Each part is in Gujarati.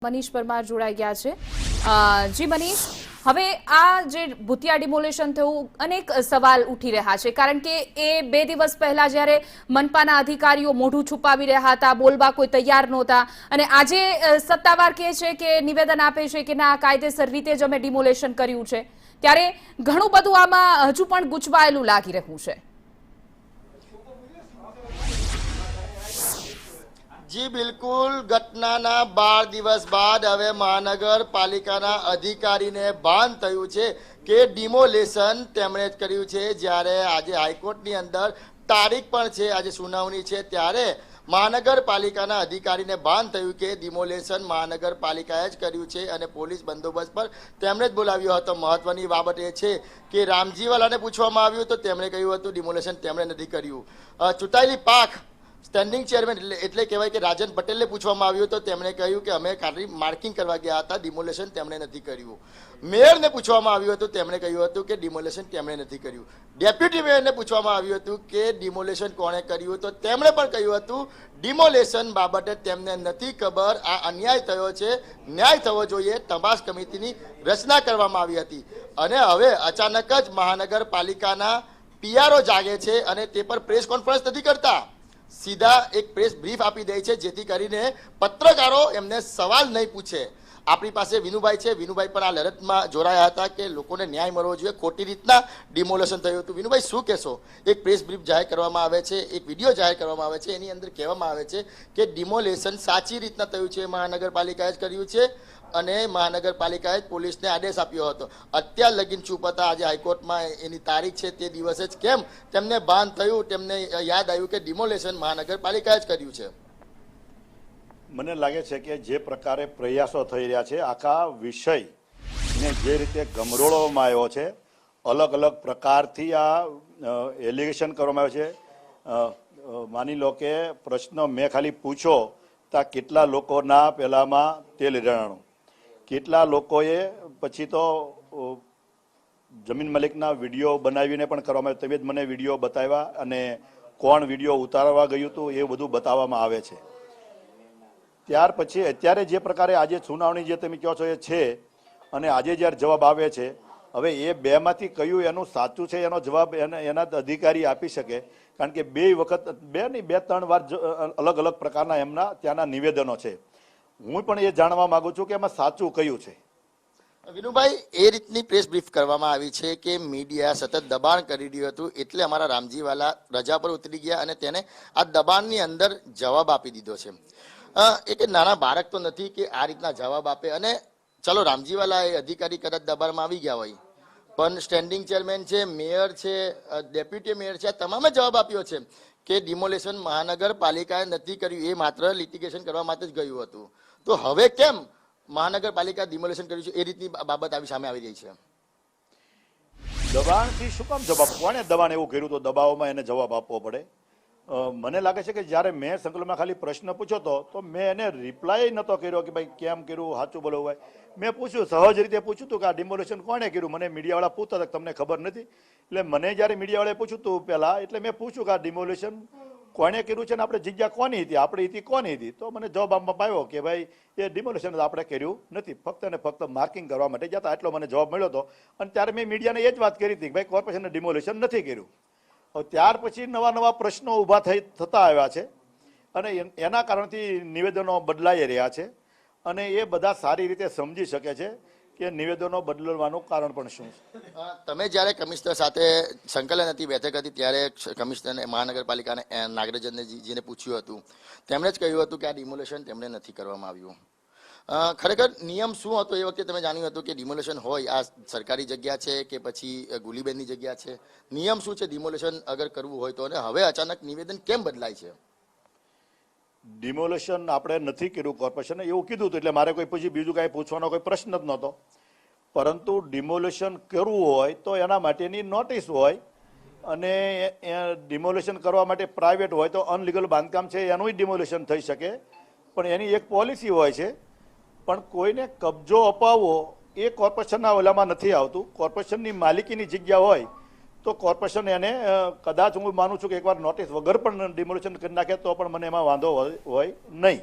મનીષ પરમાર જોડાઈ ગયા છે। જી મનીષ, હવે આ જે ભૂતિયા ડિમોલેશન થયું, અનેક સવાલ ઉઠી રહ્યા છે, કારણ કે એ 2 દિવસ પહેલા જ્યારે મનપાના અધિકારીઓ મોઢું છુપાવી રહ્યા હતા, બોલવા કોઈ તૈયાર નહોતા, અને આજે સત્તાવાર કહે છે કે નિવેદન આપે છે કે ના, કાયદેસર રીતે જ અમે ડિમોલેશન કર્યું છે, ત્યારે ઘણું બધું આમાં હજુ પણ ગૂંચવાયેલું લાગી રહ્યું છે। जी बिल्कुल, घटनाના 12 દિવસ બાદ હવે મહાનગરપાલિકાના અધિકારીને ભાન થયું છે કે ડિમોલેશન તેમણે જ કર્યું છે। જ્યારે આજે હાઈકોર્ટની અંદર તારીખ પણ છે, આજે સુનાવણી છે, ત્યારે મહાનગરપાલિકાના અધિકારીને ભાન થયું કે ડિમોલેશન મહાનગરપાલિકાએ જ કર્યું છે અને પોલીસ બંદોબસ્ત પર તેમણે જ બોલાવ્યો હતો। મહત્વની બાબત એ છે કે રામજીવાલાને પૂછવામાં આવ્યું તો તેમણે કહ્યું હતું ડિમોલેશન તેમણે નથી કર્યું। ચૂંટાયેલી પાંખ સ્ટેન્ડિંગ ચેરમેન એટલે કહેવાય કે રાજન પટેલને પૂછવામાં આવ્યું તો તેમણે કહ્યું કે અમે ખાલી માર્કિંગ કરવા ગયા હતા, ડિમોલેશન તેમણે નથી કર્યું। મેયરને પૂછવામાં આવ્યું હતું, તેમણે કહ્યું હતું કે ડિમોલેશન તેમણે નથી કર્યું। ડેપ્યુટી મેયરને પૂછવામાં આવ્યું હતું કે ડિમોલેશન કોણે કર્યું તો તેમણે પણ કહ્યું હતું ડિમોલેશન બાબતે તેમને નથી ખબર, આ અન્યાય થયો છે, ન્યાય થવો જોઈએ, તપાસ કમિટીની રચના કરવામાં આવી હતી। અને હવે અચાનક જ મહાનગરપાલિકાના પીઆરઓ જાગે છે અને તે પર પ્રેસ કોન્ફરન્સ નથી કરતા, સીધા એક પ્રેસ બ્રીફ આપી દે છે, જેથી કરીને પત્રકારો એમને સવાલ નહીં પૂછે। આપણી પાસે વિનુભાઈ છે, વિનુભાઈ પણ આ લડતમાં જોડાયા હતા કે લોકોને ન્યાય મળવો જોઈએ, ખોટી રીતના ડિમોલેશન થયું હતું। વિનુભાઈ, શું કહેશો? એક પ્રેસ બ્રીફ જાહેર કરવામાં આવે છે, એક વિડીયો જાહેર કરવામાં આવે છે, એની અંદર કહેવામાં આવે છે કે ડિમોલેશન સાચી રીતના થયું છે, મહાનગરપાલિકાએ જ કર્યું છે અને મહાનગરપાલિકાએ પોલીસને આદેશ આપ્યો હતો। અત્યાર લગીન ચૂપ હતા, આજે હાઈકોર્ટમાં એની તારીખ છે, તે દિવસે જ કેમ તેમને ભાન થયું, તેમને યાદ આવ્યું કે ડિમોલેશન મહાનગરપાલિકાએ જ કર્યું છે? મને લાગે છે કે જે પ્રકારે પ્રયાસો થઈ રહ્યા છે, આખા વિષયને જે રીતે ગમરોળવામાં આવ્યો છે, અલગ અલગ પ્રકારથી આ એલિગેશન કરવામાં આવ્યો છે। માની લો કે પ્રશ્ન મેં ખાલી પૂછો તો કેટલા લોકોના પહેલામાં તેલ રેડાણું, કેટલા લોકોએ પછી તો જમીન માલિકના વિડીયો બનાવીને પણ કરવામાં આવ્યો, તમે જ મને વિડીયો બતાવ્યા અને કોણ વિડીયો ઉતારવા ગયું હતું એ બધું બતાવવામાં આવે છે। ત્યાર પછી અત્યારે જે પ્રકારે આજે સુનાવણી જે તમે કહો છો એ છે અને આજે જ્યારે જવાબ આવે છે, હવે એ બેમાંથી કયું એનું સાચું છે એનો જવાબ એના અધિકારી આપી શકે, કારણ કે 2 વખત 2-3 વાર અલગ અલગ પ્રકારના એમના ત્યાંના નિવેદનો છે। હું પણ એ જાણવા માંગુ છું કે એમાં સાચું કયું છે। વિનુભાઈ, એ રીતની પ્રેસ બ્રીફ કરવામાં આવી છે કે મીડિયા સતત દબાણ કરી રહ્યું હતું, એટલે અમારા રામજીવાલા રજા પર ઉતરી ગયા અને તેને આ દબાણની અંદર જવાબ આપી દીધો છે। એક નાના બાળક તો નથી કે આ રીતના જવાબ આપે, અને ચલો રામજીવાલા એ અધિકારી કદાચ દબાણમાં આવી ગયા હોય, પણ સ્ટેન્ડિંગ ચેરમેન છે, મેયર છે, ડેપ્યુટી મેયર છે, આ તમામે જવાબ આપ્યો છે કે ડિમોલેશન મહાનગરપાલિકાએ નથી કર્યું, એ માત્ર લિટિગેશન કરવા માટે જ ગયું હતું। તો હવે કેમ મહાનગરપાલિકા ડિમોલેશન કર્યું છે એ રીતની બાબત આવી સામે આવી રહી છે? દબાણથી શું કામ જવાબ? કોણે દબાણ એવું કર્યું તો દબાવમાં એને જવાબ આપવો પડે? મને લાગે છે કે જ્યારે મેં સંકલનમાં ખાલી પ્રશ્ન પૂછ્યો તો મેં એને રિપ્લાય નહોતો કર્યો કે ભાઈ કેમ કર્યું, સાચું બોલો ભાઈ। મેં પૂછ્યું, સહજ રીતે પૂછ્યું હતું કે આ ડિમોલેશન કોણે કર્યું। મને મીડિયાવાળા પૂછતા હતા તમને ખબર નથી, એટલે મને જ્યારે મીડિયાવાળાએ પૂછ્યું હતું પહેલાં, એટલે મેં પૂછ્યું કે આ ડિમોલેશન કોણે કર્યું છે ને આપણે જગ્યા કોની હતી, આપણી હતી કોની હતી? તો મને જવાબ આપવામાં આવ્યો કે ભાઈ એ ડિમોલેશન આપણે કર્યું નથી, ફક્ત ને ફક્ત માર્કિંગ કરવા માટે જતા, એટલો મને જવાબ મળ્યો હતો। અને ત્યારે મેં મીડિયાને એ જ વાત કરી હતી કે ભાઈ કોર્પોરેશને ડિમોલેશન નથી કર્યું। ત્યાર પછી નવા પ્રશ્નો ઊભા થતા આવ્યા છે અને એના કારણથી નિવેદનો બદલાઈ રહ્યા છે, અને એ બધા સારી રીતે સમજી શકે છે કે નિવેદનો બદલવાનું કારણ પણ શું છે। તમે જ્યારે કમિશનર સાથે સંકલન હતી, બેઠક હતી, ત્યારે કમિશનરને મહાનગરપાલિકાને નાગરાજનજીને પૂછ્યું હતું, તેમણે જ કહ્યું હતું કે આ ડિમોલેશન તેમણે નથી કરવામાં આવ્યું। ખરેખર નિયમ શું હતો એ વખતે તમે જાણ્યું હતું કે ડિમોલેશન હોય, આ સરકારી જગ્યા છે કે પછી ગુલીબેનની જગ્યા છે, નિયમ શું છે ડિમોલેશન અગર કરવું હોય તો? અને હવે અચાનક નિવેદન કેમ બદલાય છે? ડિમોલેશન આપણે નથી કર્યું, કોર્પોરેશને એવું કીધું હતું, એટલે મારે કોઈ પછી બીજું કાંઈ પૂછવાનો કોઈ પ્રશ્ન જ નહોતો। પરંતુ ડિમોલેશન કરવું હોય તો એના માટેની નોટિસ હોય, અને ડિમોલેશન કરવા માટે પ્રાઇવેટ હોય તો અનલીગલ બાંધકામ છે એનું ડિમોલેશન થઈ શકે, પણ એની એક પોલિસી હોય છે। પણ કોઈને કબજો અપાવવો એ કોર્પોરેશનના ઓલામાં નથી આવતું। કોર્પોરેશનની માલિકીની જગ્યા હોય તો કોર્પોરેશન એને કદાચ હું માનું છું કે એકવાર નોટિસ વગર પણ ડિમોલેશન કરી નાખે તો પણ મને એમાં વાંધો હોય નહીં।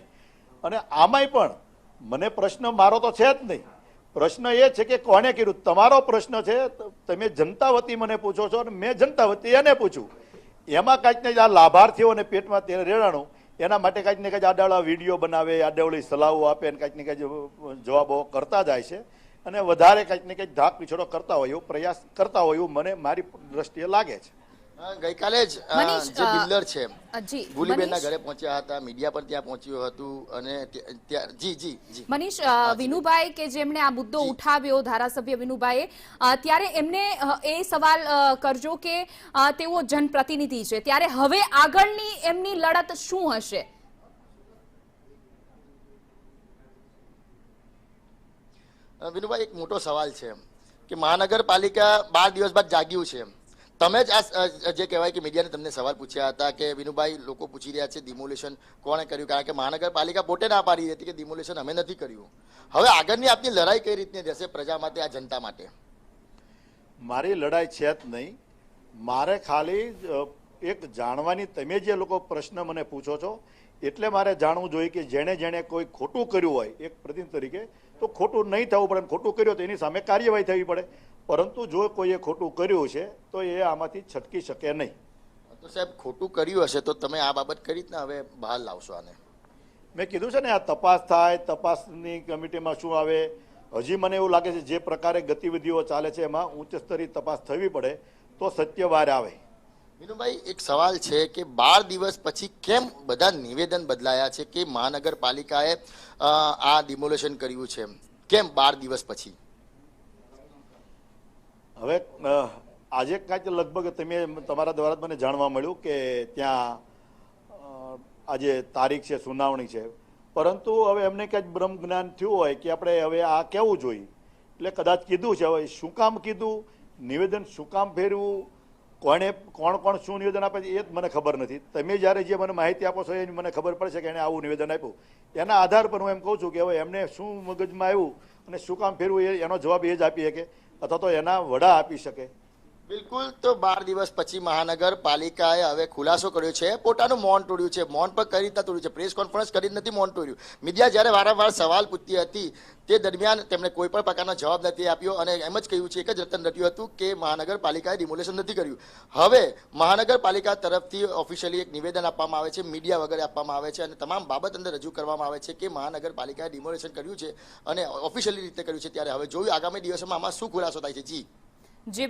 અને આમાંય પણ મને પ્રશ્ન મારો તો છે જ નહીં. પ્રશ્ન એ છે કે કોને કર્યું. તમારો પ્રશ્ન છે, તમે જનતા વતી મને પૂછો છો અને મેં જનતા વતી એને પૂછું. એમાં કાંઈક ને આ લાભાર્થીઓને પેટમાં તે રેડાણું એના માટે કાંઈક ને કાંઈક આડાવડા વિડીયો બનાવે, આડાવડી સલાહો આપે અને કાંઈક ને કાંઈક જવાબો કરતા જાય છે અને વધારે કાંઈક ને કાંઈક ધાક પીછોડો કરતા હોય એવો પ્રયાસ કરતા હોય એવું મને મારી દ્રષ્ટિએ લાગે છે. ગઈકાલે જ મનીષ, જે બિલ્ડર છે જી ભૂલીબેનના મનીષ, ઘરે પહોંચ્યા હતા, મીડિયા પણ ત્યાં પહોંચ્યું હતું અને જી જી જી મનીષ, વિનુભાઈ કે જેમણે આ મુદ્દો ઉઠાવ્યો, ધારાસભ્ય વિનુભાઈએ, ત્યારે એમને એ સવાલ કરજો કે તેઓ જનપ્રતિનિધિ છે, ત્યારે હવે આગળની એમની લડત શું હશે? વિનુભાઈ, એક મોટો સવાલ છે કે મહાનગરપાલિકા 12 દિવસ બાદ જાગ્યું છે. તમે જ આ જે કહેવાય કે મીડિયાને તમને સવાલ પૂછ્યા હતા કે વિનુભાઈ, લોકો પૂછી રહ્યા છે ડિમોલેશન કોણે કર્યું, કારણ કે મહાનગરપાલિકા પોતે ના પાડી હતી કે ડિમોલેશન અમે નથી કર્યું. હવે આગળની આપની લડાઈ કઈ રીતની રહેશે પ્રજા માટે, આ જનતા માટે? મારી લડાઈ છે જ નહીં. મારે ખાલી એક જાણવાની, તમે જે લોકો પ્રશ્ન મને પૂછો છો એટલે મારે જાણવું જોઈએ કે જેણે જેણે કોઈ ખોટું કર્યું હોય એક પ્રતિનિધિ તરીકે, તો ખોટું નહીં થવું પડે. ખોટું કર્યું તો એની સામે કાર્યવાહી થવી પડે. પરંતુ જો કોઈએ ખોટું કર્યું છે તો એ આમાંથી છટકી શકે નહીં. તો સાહેબ, ખોટું કર્યું હશે તો તમે આ બાબત કઈ રીતના હવે બહાર લાવશો આને? મેં કીધું છે ને, આ તપાસ થાય, તપાસની કમિટીમાં શું આવે. હજી મને એવું લાગે છે જે પ્રકારે ગતિવિધિઓ ચાલે છે એમાં ઉચ્ચ સ્તરીય તપાસ થવી પડે તો સત્ય બહાર આવે. વિનુભાઈ, એક સવાલ છે કે 12 દિવસ પછી કેમ બધા નિવેદન બદલાયા છે કે મહાનગરપાલિકાએ આ ડિમોલેશન કર્યું છે? કેમ 12 દિવસ પછી? હવે આજે કાંઈક લગભગ તમે તમારા દ્વારા મને જાણવા મળ્યું કે ત્યાં આજે તારીખ છે, સુનાવણી છે, પરંતુ હવે એમને કંઈક બ્રહ્મ જ્ઞાન થયું હોય કે આપણે હવે આ કહેવું જોઈએ એટલે કદાચ કીધું છે. હવે શું કામ કીધું, નિવેદન શું કામ ફેરવું, કોણ શું નિવેદન આપે છે એ જ મને ખબર નથી. તમે જ્યારે જે મને માહિતી આપો છો એ મને ખબર પડશે કે એણે આવું નિવેદન આપ્યું. એના આધાર પર હું એમ કહું છું કે હવે એમને શું મગજમાં આવ્યું અને શું કામ ફેરવું એનો જવાબ એ જ આપી શકે અથવા તો એના વડા આપી શકે. બિલકુલ. તો 12 દિવસ પછી મહાનગરપાલિકાએ હવે ખુલાસો કર્યો છે, પોતાનું મૌન તોડ્યું છે. મૌન પર કઈ રીતના તોડ્યું છે? પ્રેસ કોન્ફરન્સ કરી નથી મૌન તોડ્યું. મીડિયા જ્યારે વારંવાર સવાલ પૂછતી હતી તે દરમિયાન તેમણે કોઈ પણ પ્રકારનો જવાબ નથી આપ્યો અને એમ જ કહ્યું છે, એક જ રતન રટ્યું હતું કે મહાનગરપાલિકાએ ડિમોલેશન નથી કર્યું. હવે મહાનગરપાલિકા તરફથી ઓફિશિયલી એક નિવેદન આપવામાં આવે છે, મીડિયા વગેરે આપવામાં આવે છે અને તમામ બાબત અંદર રજૂ કરવામાં આવે છે કે મહાનગરપાલિકાએ ડિમોલેશન કર્યું છે અને ઓફિશિયલી રીતે કર્યું છે. ત્યારે હવે જોયું આગામી દિવસોમાં આમાં શું ખુલાસો થાય છે. જી